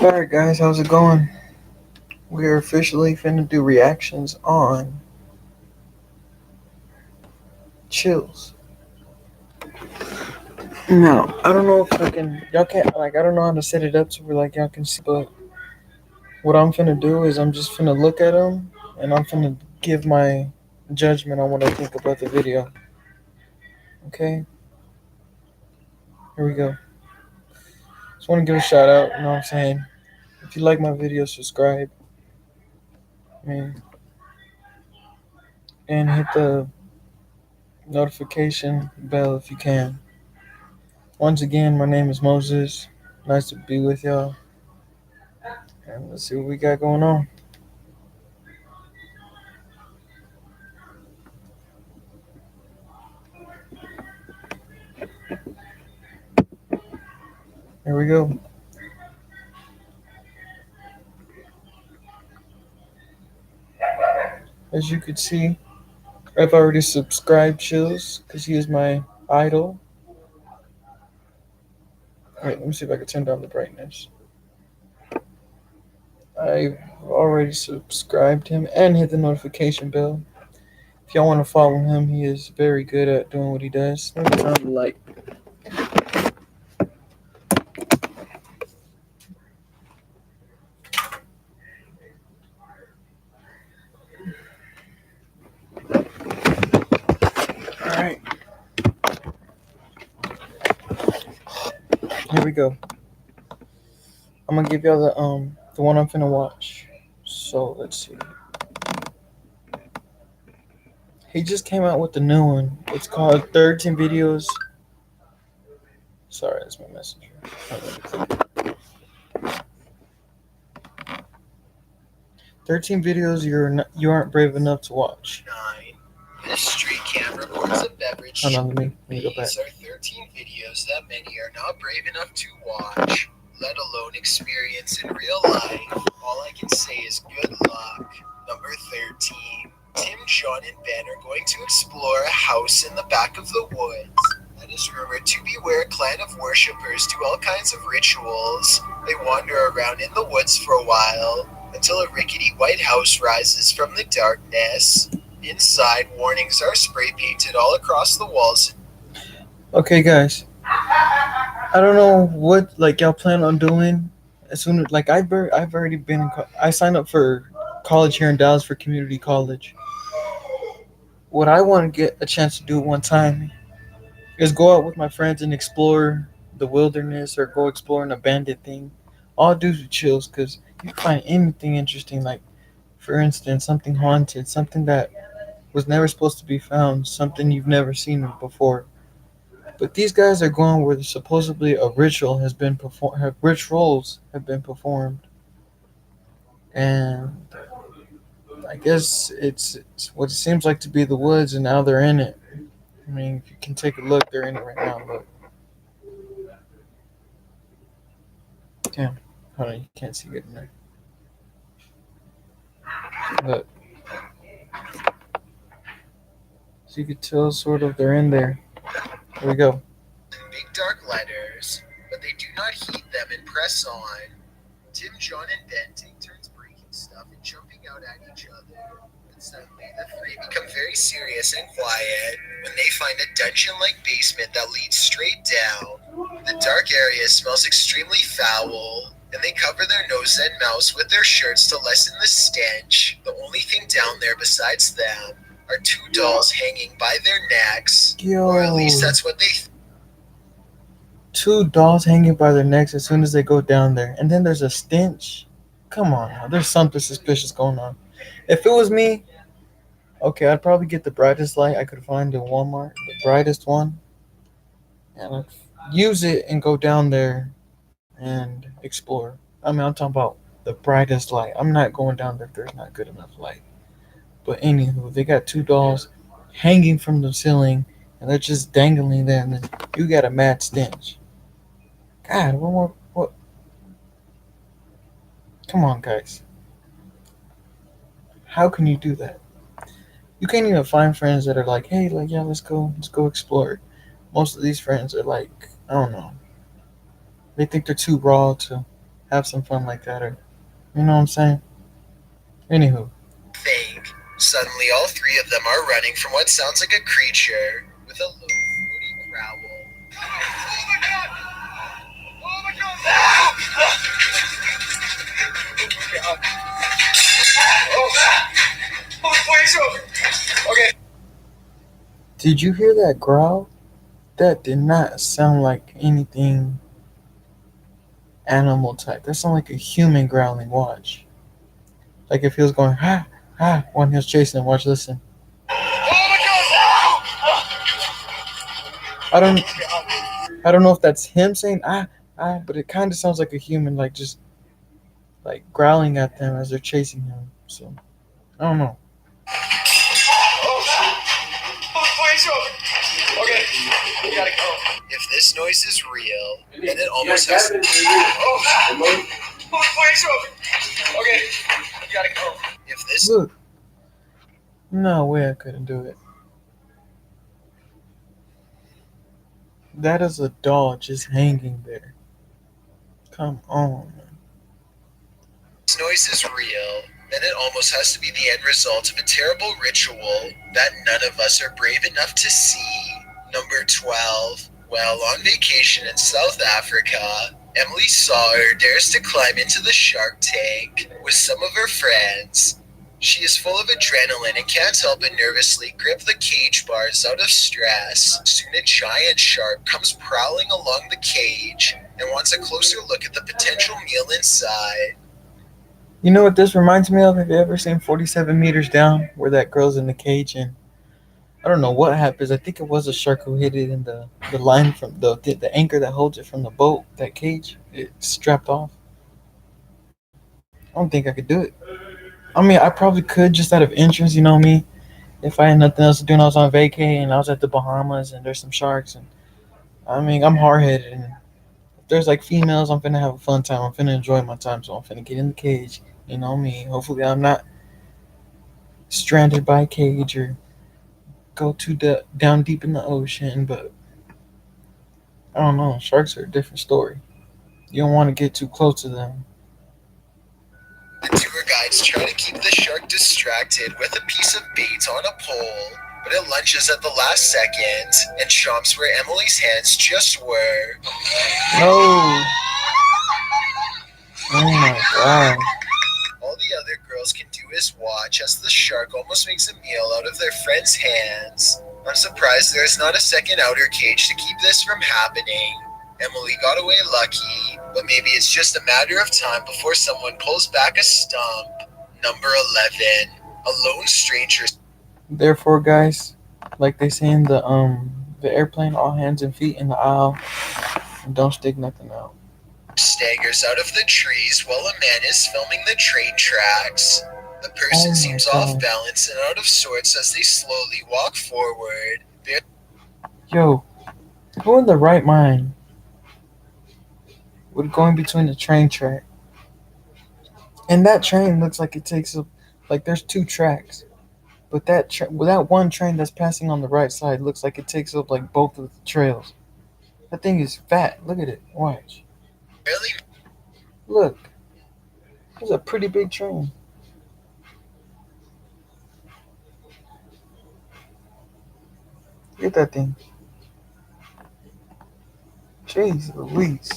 Alright guys, how's it going? We're officially finna do reactions on Chills. Now, I don't know if I can y'all can't I don't know how to set it up so we're like y'all can see, but what I'm finna do is I'm just finna look at them and I'm finna give my judgment on what I think about the video. Okay? Here we go. Just wanna give a shout out, you know what I'm saying? If you like my video, subscribe. I mean, and hit the notification bell if you can. Once again, my name is Moses. Nice to be with y'all. And let's see what we got going on. Here we go. As you could see, I've already subscribed Chills because he is my idol. Wait, let me see if I can turn down the brightness. I've already subscribed him and hit the notification bell. If y'all want to follow him, he is very good at doing what he does. Let me turn on the light. Alright, here we go. I'm gonna give y'all the one I'm finna watch. So let's see. He just came out with the new one. It's called 13 Videos. Sorry, that's my messenger. 13 videos you aren't brave enough to watch. 9. This street cam records a beverage. Hold on, let me go back. These are 13 videos that many are not brave enough to watch, let alone experience in real life. All I can say is good luck. Number 13. Tim, John, and Ben are going to explore a house in the back of the woods that is rumored to beware a clan of worshippers do all kinds of rituals. They wander around in the woods for a while until a rickety white house rises from the darkness. Inside, warnings are spray painted all across the walls. Okay, guys. I don't know what y'all plan on doing as soon as I've already been I signed up for college here in Dallas for community college. What I want to get a chance to do one time is go out with my friends and explore the wilderness or go explore an abandoned thing. All due to Chills because you can find anything interesting, like for instance something haunted, something that was never supposed to be found, something you've never seen before. But these guys are going where supposedly a ritual has been performed, rituals have been performed, and I guess it's what it seems like to be the woods, and now they're in it. I mean, if you can take a look, they're in it right now. Look, damn, hold on, you can't see good enough. Look, so you could tell sort of they're in there. Here we go. Big dark letters, but they do not heed them and press on. Tim, John, and Ben take turns breaking stuff and jumping out at each other. But suddenly, the three become very serious and quiet when they find a dungeon-like basement that leads straight down. The dark area smells extremely foul, and they cover their noses and mouths with their shirts to lessen the stench. The only thing down there besides them are two dolls hanging by their necks, or at least that's what they Two dolls hanging by their necks as soon as they go down there, and then there's a stench. Come on now, there's something suspicious going on. If it was me, okay, I'd probably get the brightest light I could find in Walmart, the brightest one, and I'd use it and go down there and explore. I mean, I'm talking about the brightest light. I'm not going down there if there's not good enough light. But anywho, they got two dolls hanging from the ceiling, and they're just dangling there, and then you got a mad stench. God, one more. What? Come on, guys. How can you do that? You can't even find friends that are like, hey, yeah, let's go explore. Most of these friends are like, I don't know. They think they're too raw to have some fun like that, or you know what I'm saying? Anywho, Think. Suddenly, all three of them are running from what sounds like a creature with a low, throaty growl. Oh my god! Oh my god! Oh, please, okay. did you hear that growl? That did not sound like anything animal type. That sounded like a human growling. Watch. Like if he was going ha ha when he was chasing him. Watch, listen. Oh my I don't I don't know if that's him saying but it kind of sounds like a human, like just like growling at them as they're chasing him. So I don't know. okay, we gotta go. If this noise is real, then it almost has. Okay, we gotta go. If this. Look, no way I couldn't do it. That is a doll just hanging there. Come on. This noise is real, then it almost has to be the end result of a terrible ritual that none of us are brave enough to see. Number 12. While on vacation in South Africa, Emily Sawyer dares to climb into the shark tank with some of her friends. She is full of adrenaline and can't help but nervously grip the cage bars out of stress. Soon a giant shark comes prowling along the cage and wants a closer look at the potential meal inside. You know what this reminds me of? Have you ever seen 47 Meters Down, where that girl's in the cage and I don't know what happens. I think it was a shark who hit it in the line from the anchor that holds it from the boat, that cage. It strapped off. I don't think I could do it. I mean, I probably could just out of interest, you know me. If I had nothing else to do and I was on vacay and I was at the Bahamas and there's some sharks and I mean, I'm hard headed and if there's like females, I'm finna have a fun time. I'm finna enjoy my time, so I'm finna get in the cage. You know me. Hopefully, I'm not stranded by a cage or go down deep in the ocean. But I don't know. Sharks are a different story. You don't want to get too close to them. The tour guides try to keep the shark distracted with a piece of bait on a pole, but it lunges at the last second and chomps where Emily's hands just were. No. Oh my god. All the other girls can do is watch as the shark almost makes a meal out of their friends' hands. I'm surprised there is not a second outer cage to keep this from happening. Emily got away lucky, but maybe it's just a matter of time before someone pulls back a stump. Number 11. A lone stranger. Therefore, guys, like they say in the airplane, all hands and feet in the aisle, and don't stick nothing out. Staggers out of the trees while a man is filming the train tracks. The person Oh my seems off god. balance and out of sorts as they slowly walk forward. Yo, who in the right mind would go in between the train track? And that train looks like it takes up, like there's two tracks. But that one train that's passing on the right side looks like it takes up like both of the trails. That thing is fat. Look at it. Watch. Barely Look. It's a pretty big train. Look at that thing. Jeez Louise.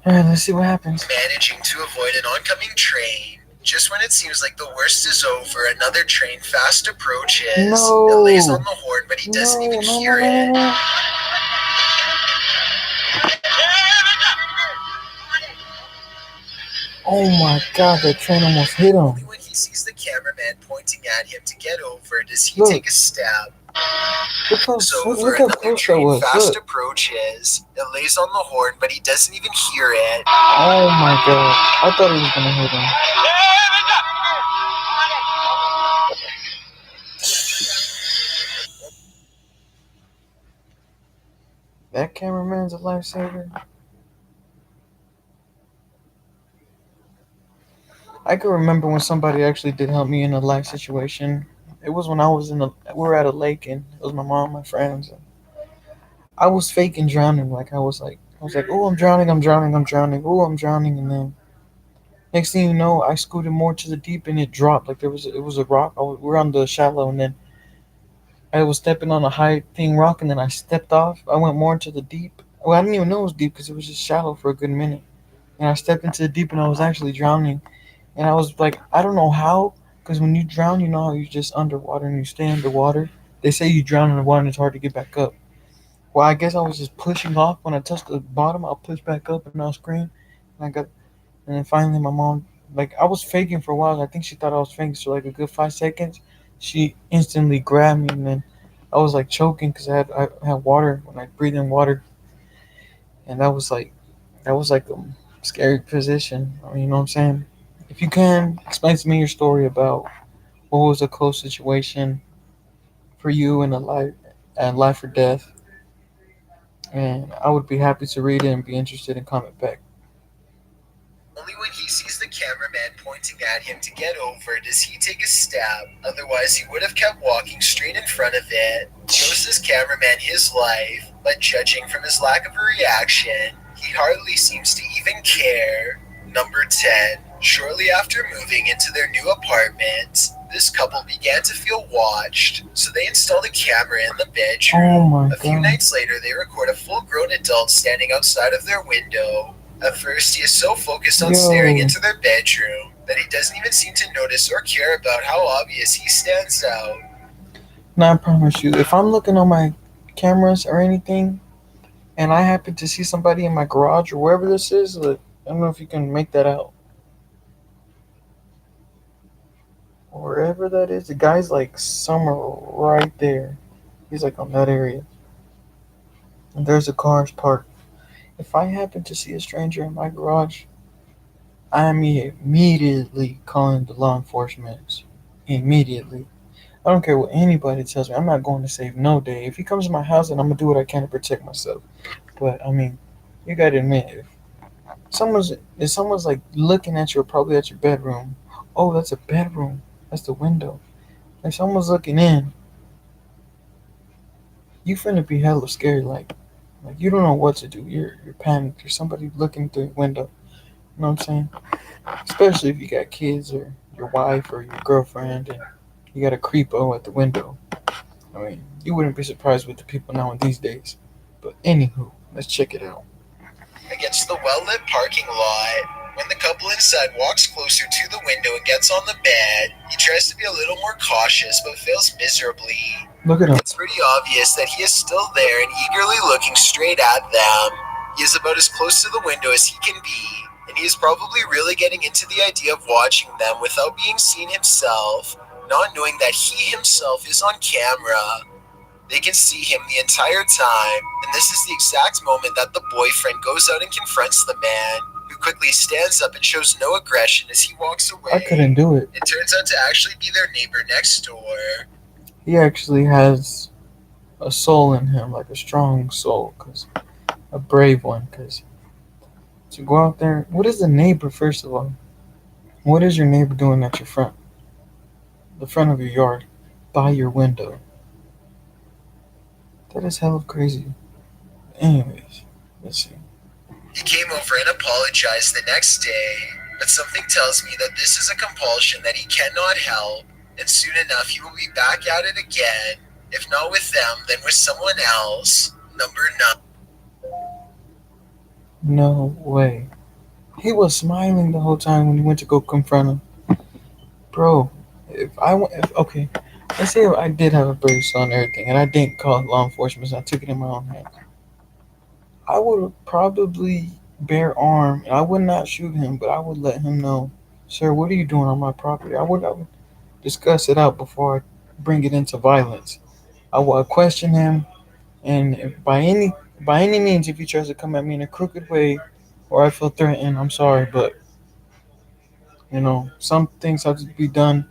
Alright, let's see what happens. managing to avoid an oncoming train. Just when it seems like the worst is over, another train fast approaches. No. It lays on the horn, but he doesn't even hear it. No. Oh my god, that train almost hit Only him. when he sees the cameraman pointing at him to get over does he Look. take a step. Look how, So look, over, look how another close that train was. fast Look. approaches. It lays on the horn, but he doesn't even hear it. Oh my god. I thought he was gonna hit him. That cameraman's a lifesaver. I can remember when somebody actually did help me in a life situation. It was when I was we were at a lake and it was my mom, my friends. And I was faking drowning, like I was like I was like, oh, I'm drowning, I'm drowning, I'm drowning, oh, I'm drowning, and then next thing you know, I scooted more to the deep and it dropped. Like it was a rock. We were on the shallow, and then I was stepping on a high thing rock, and then I stepped off. I went more into the deep. Well, I didn't even know it was deep because it was just shallow for a good minute. And I stepped into the deep, and I was actually drowning. And I was like, I don't know how, because when you drown, you know how you're just underwater and you stay underwater. They say you drown in the water and it's hard to get back up. Well, I guess I was just pushing off. When I touched the bottom, I'll push back up and I'll scream. And and then finally my mom, like I was faking for a while. I think she thought I was faking. So like a good 5 seconds, she instantly grabbed me, and then I was like choking because I had water when I breathed in water, and that was like a scary position. I mean, you know what I'm saying? If you can explain to me your story about what was a close situation for you in a life and life or death, and I would be happy to read it and be interested in comment back. Only when he sees the cameraman pointing at him to get over does he take a step, otherwise, he would have kept walking straight in front of it. Shows this cameraman his life, but judging from his lack of a reaction, he hardly seems to even care. Number 10. Shortly after moving into their new apartment, this couple began to feel watched, so they installed a camera in the Oh bedroom. my A few god. nights later, they record a full grown adult standing outside of their window. At first, he is so focused on staring Yo. into their bedroom that he doesn't even seem to notice or care about how obvious he stands out. Now I promise you, if I'm looking on my cameras or anything, and I happen to see somebody in my garage or wherever this is, like, I don't know if you can make that out. Wherever that is, the guy's like somewhere right there. He's like on that area. And there's a cars parked. If I happen to see a stranger in my garage, I'm immediately calling the law enforcement. Immediately. I don't care what anybody tells me. I'm not going to save no day. If he comes to my house, then I'm gonna do what I can to protect myself. But I mean, you gotta admit, if someone's like looking at you, or probably at your bedroom. Oh, that's a bedroom. That's the window. If someone's looking in, you finna be hella scared. Like you don't know what to do. You're panicked. There's somebody looking through the window. You know what I'm saying? Especially if you got kids or your wife or your girlfriend, and you got a creepo at the window. I mean, you wouldn't be surprised with the people now in these days. But anywho, let's check it out. Against the well lit parking lot, when the couple inside walks closer to the window and gets on the bed, he tries to be a little more cautious but fails miserably. Look at him. It's pretty obvious that he is still there and eagerly looking straight at them. He is about as close to the window as he can be, and he is probably really getting into the idea of watching them without being seen himself, not knowing that he himself is on camera. They can see him the entire time, and this is the exact moment that the boyfriend goes out and confronts the man, who quickly stands up and shows no aggression as he walks I couldn't away. do it. It turns out to actually be their neighbor next door. He actually has a soul in him, like a strong soul, cause a brave one. Cause to go out there, what is the neighbor first of all? What is your neighbor doing at your front, the front of your yard, by your window? That is hell of crazy. Anyways, let's see. He came over and apologized the next day, but something tells me that this is a compulsion that he cannot help, and soon enough he will be back at it again, if not with them, then with someone else. Number 9. No way. He was smiling the whole time when you went to go confront him, bro. If okay, let's say I did have a brave soul and everything, and I didn't call law enforcement, and I took it in my own hands. I would probably bear arm, and I would not shoot him, but I would let him know, sir, what are you doing on my property? I would discuss it out before I bring it into violence. I would question him, and if by any means, if he tries to come at me in a crooked way, or I feel threatened, I'm sorry, but some things have to be done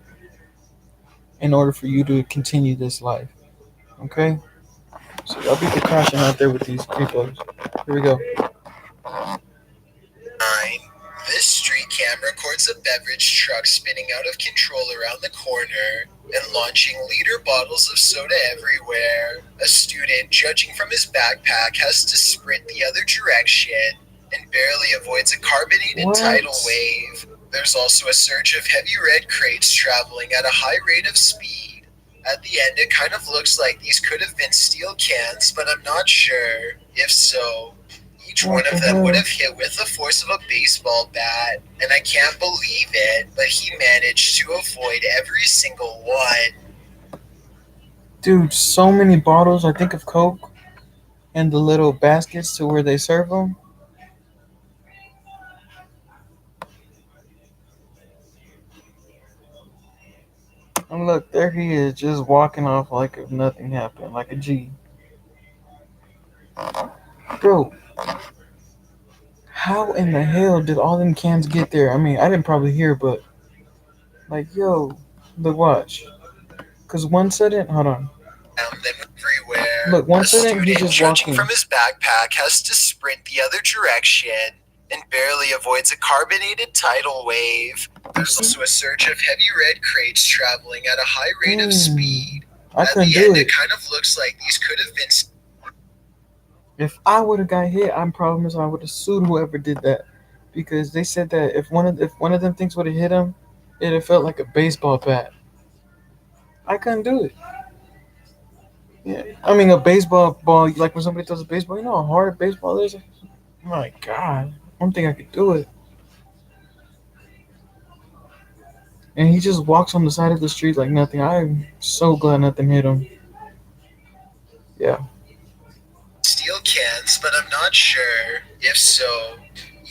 in order for you to continue this life. Okay, so y'all be precaution out there with these creepos. Here we go. 9. This street cam records a beverage truck spinning out of control around the corner and launching liter bottles of soda everywhere. A student student, judging from his backpack, has to sprint the other direction and barely avoids a carbonated tidal What? wave. There's also a surge of heavy red crates traveling at a high rate of speed. At the end, it kind of looks like these could have been steel cans, but I'm not sure. If so, each one What the of them would hell? have hit with the force of a baseball bat, and I can't believe it, but he managed to avoid every single one. Dude, so many bottles, I think, of Coke and the little baskets to where they serve them. And look, there he is, just walking off like if nothing happened, like a G. Bro, how in the hell did all them cans get there? I mean, I didn't probably hear, but like, yo, look, watch. Cause one sudden, hold on. Them everywhere. Look, one A sudden he's student, just judging walking. from his backpack, has to sprint the other direction and barely avoids a carbonated tidal wave. There's also a surge of heavy red crates traveling at a high rate of speed. I At couldn't the do end, it. it kind of looks like these could have been. If I would have got hit, I'm promise I would have sued whoever did that, because they said that if one of them things would have hit him, it'd have felt like a baseball bat. I couldn't do it. Yeah, I mean a baseball ball, like when somebody throws a baseball, you know how hard a baseball is. My God, I don't think I could do it. And he just walks on the side of the street like nothing. I'm so glad nothing hit him. Yeah. Steel cans, but I'm not sure. If so,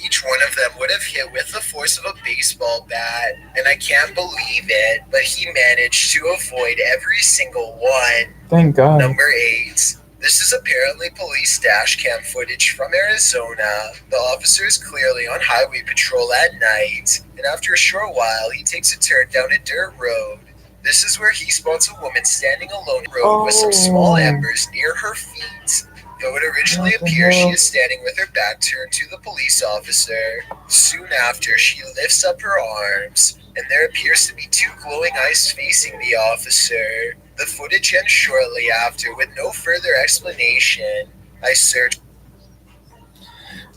each one of them would have hit with the force of a baseball bat, and I can't believe it, but he managed to avoid every single one. Thank God. Number 8. This is apparently police dash cam footage from Arizona. The officer is clearly on highway patrol at night, and after a short while, he takes a turn down a dirt road. This is where he spots a woman standing alone in the road with some small Oh. embers near her feet. Though it originally What the appears she hell? is standing with her back turned to the police officer. Soon after, she lifts up her arms, and there appears to be two glowing eyes facing the officer. The footage ends shortly after with no further explanation. I searched.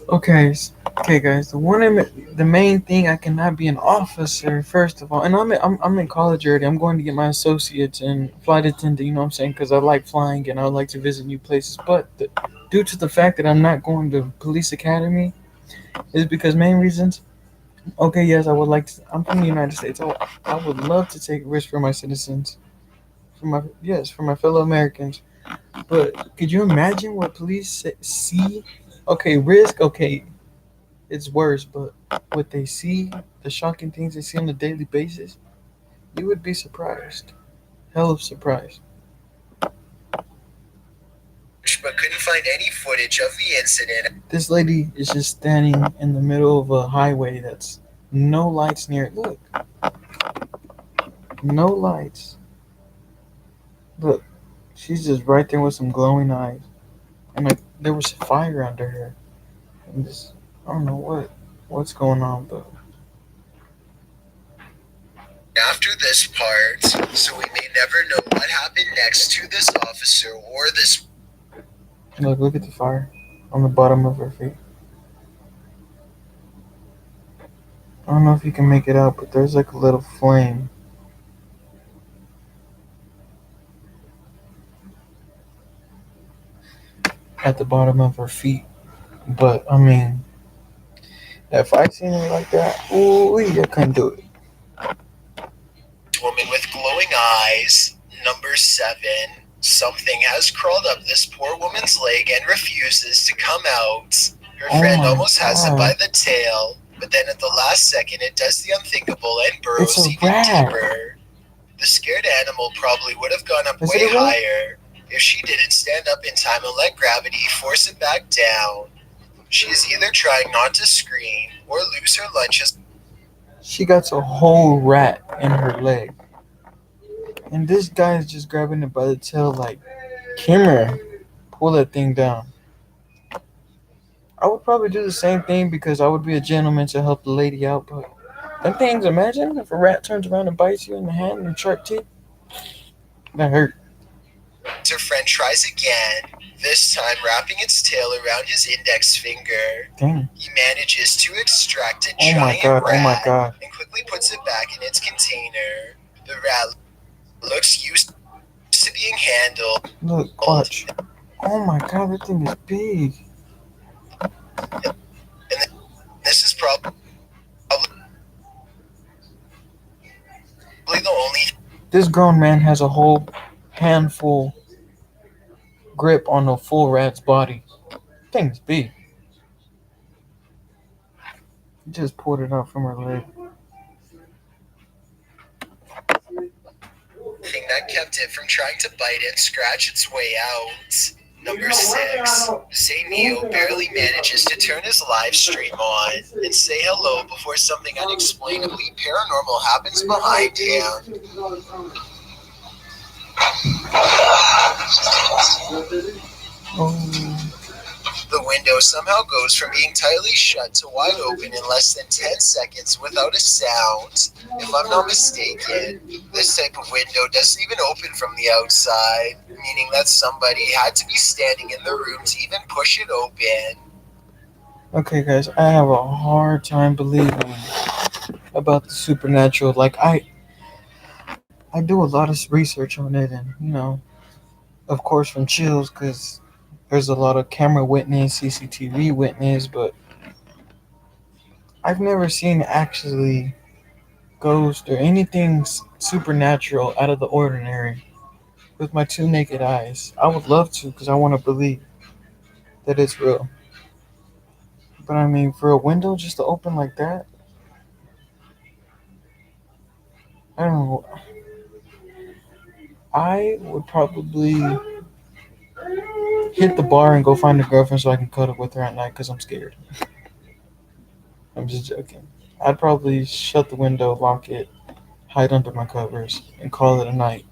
Okay, okay, guys. The main thing, I cannot be an officer first of all, and I'm in college already. I'm going to get my associates in flight attendant. You know what I'm saying? Because I like flying and I would like to visit new places. But due to the fact that I'm not going to police academy, is because main reasons. Okay, yes, I would like to. I'm from the United States. I would love to take risks for my citizens, for my fellow Americans. But could you imagine what police see? Okay, risk. Okay, it's worse, but what they see, the shocking things they see on a daily basis, you would be surprised. Hell of surprised. But couldn't find any footage of the incident. This lady is just standing in the middle of a highway that's no lights near it. Look, no lights. Look, she's just right there with some glowing eyes, and like there was fire under her. And this, I don't know what's going on, but After this part, so we may never know what happened next to this officer or this. look at the fire on the bottom of her feet. I don't know if you can make it out, but there's like a little flame at the bottom of her feet. But I mean, if I seen her like that, ooh, I couldn't do it. Woman with glowing eyes. Number 7. Something has crawled up this poor woman's leg and refuses to come out. Her Oh friend my almost has it God. by the tail, but then at the last second it does the unthinkable and burrows It's a even rat. deeper. The scared animal probably would have gone up Is way it a rat? higher if she didn't stand up in time and let gravity force it back down. She is either trying not to scream or lose her lunch as She got a whole rat in her leg, and this guy is just grabbing it by the tail, like, come here, pull that thing down. I would probably do the same thing because I would be a gentleman to help the lady out, but them things, imagine if a rat turns around and bites you in the hand and sharp teeth. That hurt. Her friend tries again, this time wrapping its tail around his index finger. Dang. He manages to extract a Oh my giant god, rat oh my god. and quickly puts it back in its container. The rat looks used to being handled. Look, watch. Oh my god, that thing is big. And this is probably the only. This grown man has a whole handful grip on a full rat's body. Thing's big. He just pulled it out from her leg. Thing that kept it from trying to bite and scratch its way out. Number 6. Zayneo barely manages to turn his live stream on and say hello before something unexplainably paranormal happens behind him. Oh. The window somehow goes from being tightly shut to wide open in less than 10 seconds without a sound. If I'm not mistaken, this type of window doesn't even open from the outside, meaning that somebody had to be standing in the room to even push it open. Okay, guys, I have a hard time believing about the supernatural. Like, I do a lot of research on it, and, of course from Chills, because there's a lot of camera witness, CCTV witness, but I've never seen actually ghost or anything supernatural out of the ordinary with my two naked eyes. I would love to, because I want to believe that it's real. But I mean, for a window just to open like that, I don't know. I would probably hit the bar and go find a girlfriend so I can cuddle with her at night because I'm scared. I'm just joking. I'd probably shut the window, lock it, hide under my covers, and call it a night.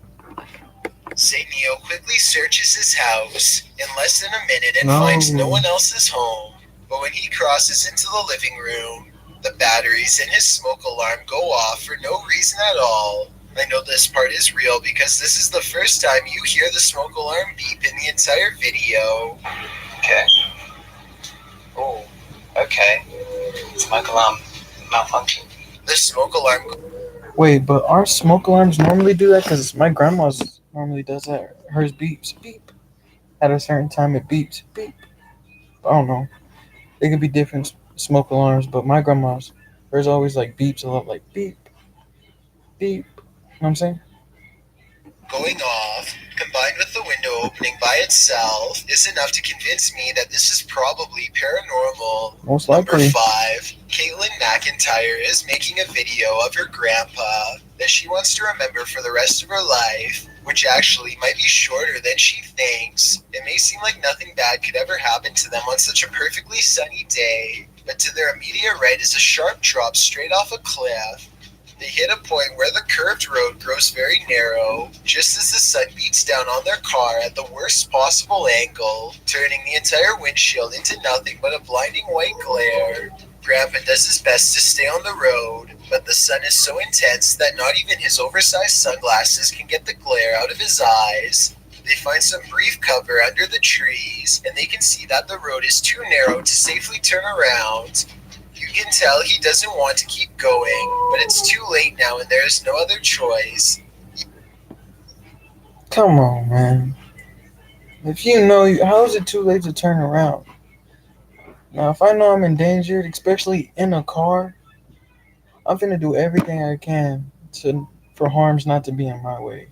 Zayneo quickly searches his house in less than a minute and No. finds no one else is home. But when he crosses into the living room, the batteries in his smoke alarm go off for no reason at all. I know this part is real because this is the first time you hear the smoke alarm beep in the entire video. Okay. Oh, okay. Smoke alarm malfunction. The smoke alarm. Wait, but our smoke alarms normally do that? Because my grandma's normally does that. Hers beeps, beep. At a certain time it beeps, beep. I don't know. They could be different smoke alarms, but my grandma's, hers always like beeps a lot, like beep, beep. You know what I'm saying? Going off, combined with the window opening by itself, is enough to convince me that this is probably paranormal. Most Number likely. 5, Caitlin McIntyre is making a video of her grandpa that she wants to remember for the rest of her life, which actually might be shorter than she thinks. It may seem like nothing bad could ever happen to them on such a perfectly sunny day, but to their immediate right is a sharp drop straight off a cliff. They hit a point where the curved road grows very narrow, just as the sun beats down on their car at the worst possible angle, turning the entire windshield into nothing but a blinding white glare. Grandpa does his best to stay on the road, but the sun is so intense that not even his oversized sunglasses can get the glare out of his eyes. They find some brief cover under the trees, and they can see that the road is too narrow to safely turn around. You can tell he doesn't want to keep going, but it's too late now and there is no other choice. Come on, man. If how is it too late to turn around? Now, if I know I'm endangered, especially in a car, I'm finna do everything I can for harms not to be in my way.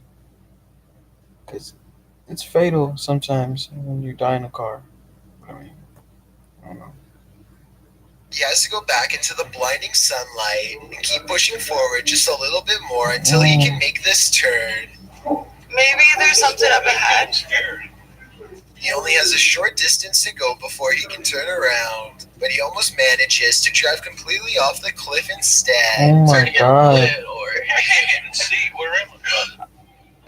Because it's fatal sometimes when you die in a car. I mean, I don't know. He has to go back into the blinding sunlight and keep pushing forward just a little bit more until he can make this turn. Maybe there's something up ahead. He only has a short distance to go before he can turn around, but he almost manages to drive completely off the cliff instead. Oh my god. I can't even see. Where am I?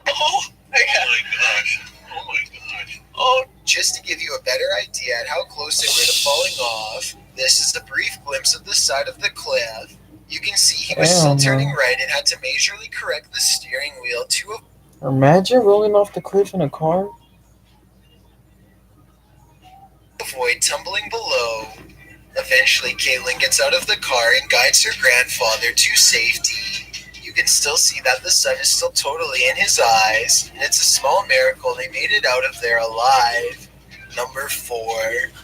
Oh my gosh. Oh my gosh. Oh, just to give you a better idea at how close they were to falling off, this is a brief glimpse of the side of the cliff. You can see he was still turning right and had to majorly correct the steering wheel to a... Imagine rolling off the cliff in a car. avoid tumbling below. Eventually, Caitlin gets out of the car and guides her grandfather to safety. You can still see that the sun is still totally in his eyes, and it's a small miracle they made it out of there alive. Number 4.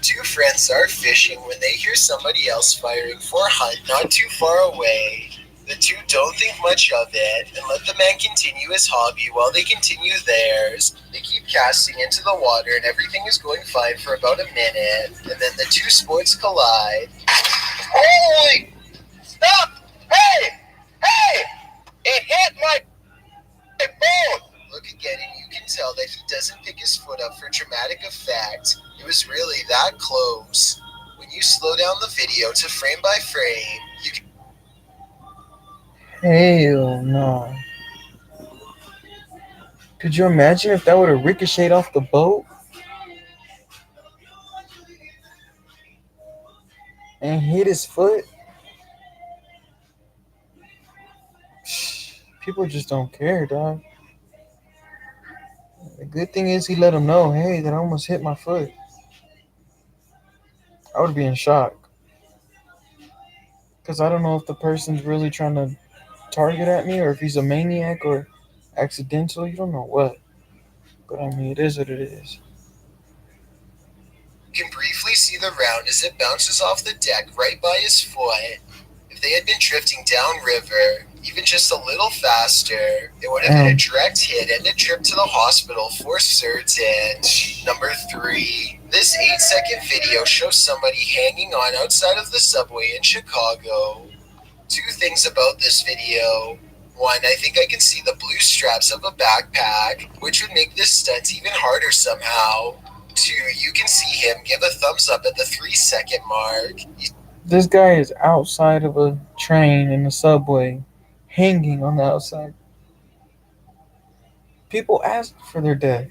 Two friends are fishing when they hear somebody else firing for a hunt not too far away. The two don't think much of it and let the man continue his hobby while they continue theirs. They keep casting into the water and everything is going fine for about a minute, and then the two sports collide. Holy! Stop! Hey! Hey! It hit my boat! Look again and you can tell that he doesn't pick his foot up for dramatic effect. It was really that close. When you slow down the video to frame by frame, you can Hell no. Could you imagine if that would have ricocheted off the boat and hit his foot? People just don't care, dog. The good thing is he let him know, hey, that I almost hit my foot. I would be in shock. Because I don't know if the person's really trying to target at me or if he's a maniac or accidental. You don't know what. But I mean, it is what it is. You can briefly see the round as it bounces off the deck right by his foot. If they had been drifting downriver, even just a little faster, it would have been a direct hit and a trip to the hospital for certain. Number 3. This 8-second video shows somebody hanging on outside of the subway in Chicago. 2 things about this video. 1, I think I can see the blue straps of a backpack, which would make this stunt even harder somehow. 2, you can see him give a thumbs up at the 3-second mark. This guy is outside of a train in the subway, hanging on the outside. People ask for their death.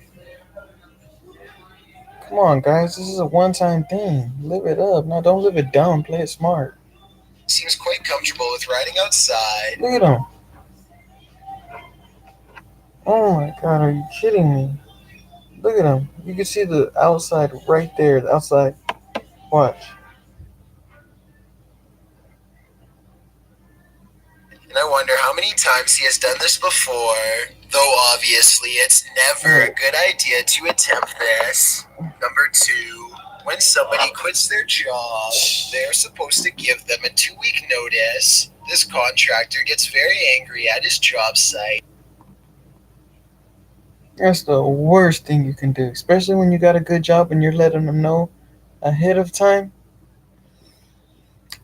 Come on, guys, this is a one-time thing. Live it up. Now, don't live it down. Play it smart. Seems quite comfortable with riding outside. Look at him. Oh my God, are you kidding me? Look at him. You can see the outside right there. The outside. Watch. And I wonder how many times he has done this before. Though obviously it's never a good idea to attempt this. Number 2. When somebody quits their job, they're supposed to give them a 2-week notice. This contractor gets very angry at his job site. That's the worst thing you can do, especially when you got a good job and you're letting them know ahead of time.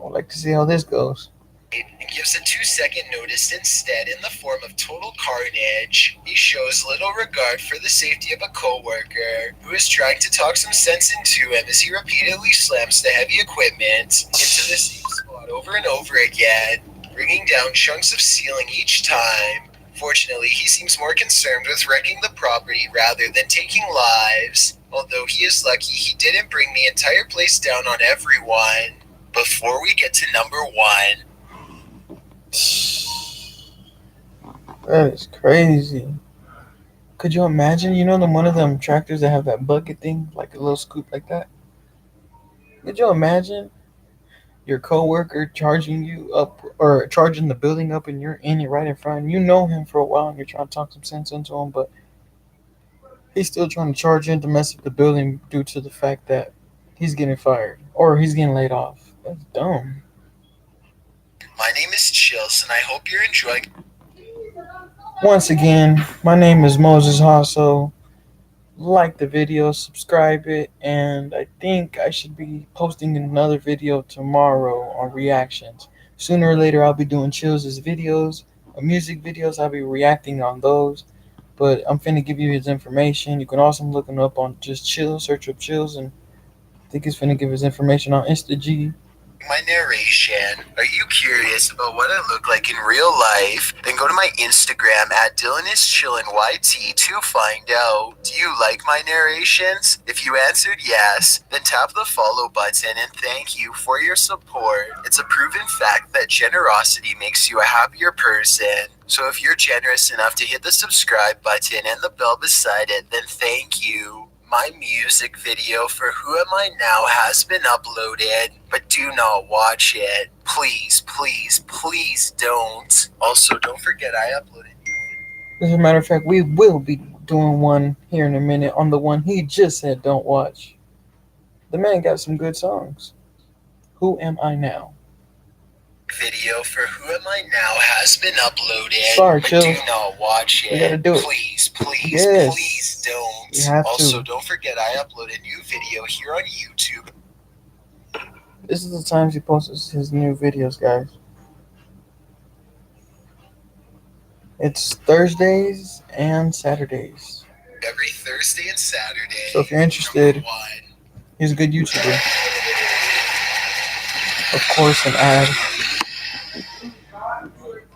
I'd like to see how this goes. And gives a 2-second notice instead in the form of total carnage. He shows little regard for the safety of a co-worker who is trying to talk some sense into him as he repeatedly slams the heavy equipment into the same spot over and over again, bringing down chunks of ceiling each time. Fortunately, he seems more concerned with wrecking the property rather than taking lives. Although he is lucky he didn't bring the entire place down on everyone. Before we get to number 1, That is crazy. Could you imagine, one of them tractors that have that bucket thing, like a little scoop like that? Could you imagine your coworker charging you up or charging the building up and you're right in front? You know him for a while and you're trying to talk some sense into him, but he's still trying to charge in to mess up the building due to the fact that he's getting fired or he's getting laid off. That's dumb. my name is Chills and I hope you're enjoying. Once again, my name is Moses Hasso. Like the video, subscribe it, and I think I should be posting another video tomorrow on reactions. Sooner or later, I'll be doing Chills' videos, music videos. I'll be reacting on those, but I'm finna give you his information. You can also look him up on just Chills, search up Chills, and I think he's finna give his information on InstaG. My narration. Are you curious about what I look like in real life? Then go to my Instagram at DylanIsChillinYT to find out. Do you like my narrations? If you answered yes, then tap the follow button and thank you for your support. It's a proven fact that generosity makes you a happier person. So if you're generous enough to hit the subscribe button and the bell beside it, then thank you. My music video for Who Am I Now has been uploaded, but do not watch it. Please, please, please don't. Also, don't forget I uploaded. As a matter of fact, we will be doing one here in a minute on the one he just said don't watch. The man got some good songs. Who Am I Now? Video for Who Am I Now has been uploaded. Sorry, but Chills. do not watch it. We gotta do it. Please, please, Yes. please don't. You have to. Also, don't forget I upload a new video here on YouTube. This is the times he posts his new videos, guys. It's Thursdays and Saturdays. Every Thursday and Saturday. So if you're interested, Number one. he's a good YouTuber. Of course, an ad.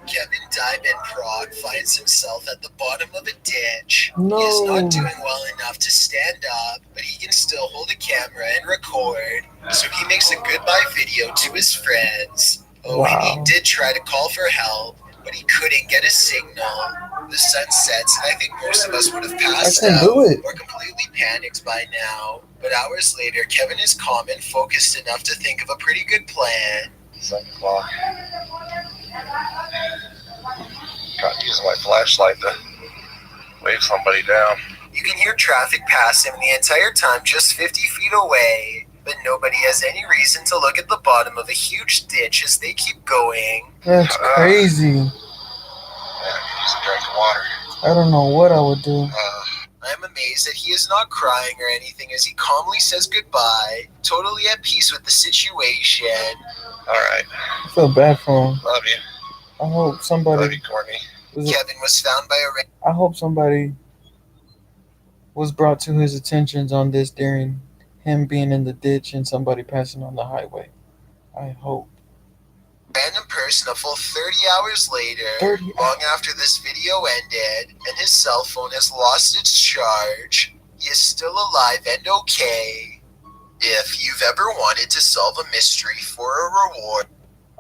Kevin Diamond Prague finds himself at the bottom of a ditch. No. He is not doing well enough to stand up, but he can still hold a camera and record. So he makes a goodbye video to his friends. Oh, and he Wow. did try to call for help, but he couldn't get a signal. The sun sets, and I think most of us would have passed couldn't out do it. or completely panicked by now. But hours later, Kevin is calm and focused enough to think of a pretty good plan. 7 o'clock. Got to use my flashlight to wave somebody down. You can hear traffic pass him the entire time just 50 feet away, but nobody has any reason to look at the bottom of a huge ditch as they keep going. That's crazy. Yeah, use a drink of water. I don't know what I would do. I'm amazed that he is not crying or anything as he calmly says goodbye, totally at peace with the situation. All right. I feel bad for him. Love you. I hope Love somebody you, Courtney. Kevin was found by a I hope somebody was brought to his attentions on this during him being in the ditch and somebody passing on the highway. I hope. random person a full 30 hours later, 30 long after this video ended, and his cell phone has lost its charge. He is still alive and okay. If you've ever wanted to solve a mystery for a reward,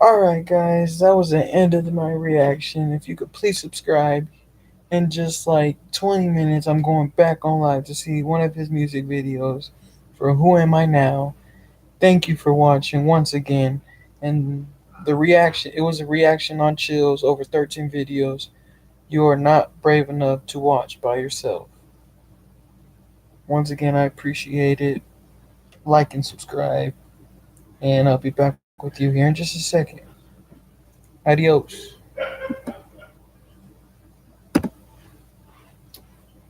Alright, guys, that was the end of my reaction. If you could please subscribe. In just like 20 minutes, I'm going back on live to see one of his music videos for Who Am I Now. Thank you for watching once again. And the reaction, it was a reaction on Chills, over 13 videos. You are not brave enough to watch by yourself. Once again, I appreciate it. Like and subscribe. And I'll be back with you here in just a second. Adios.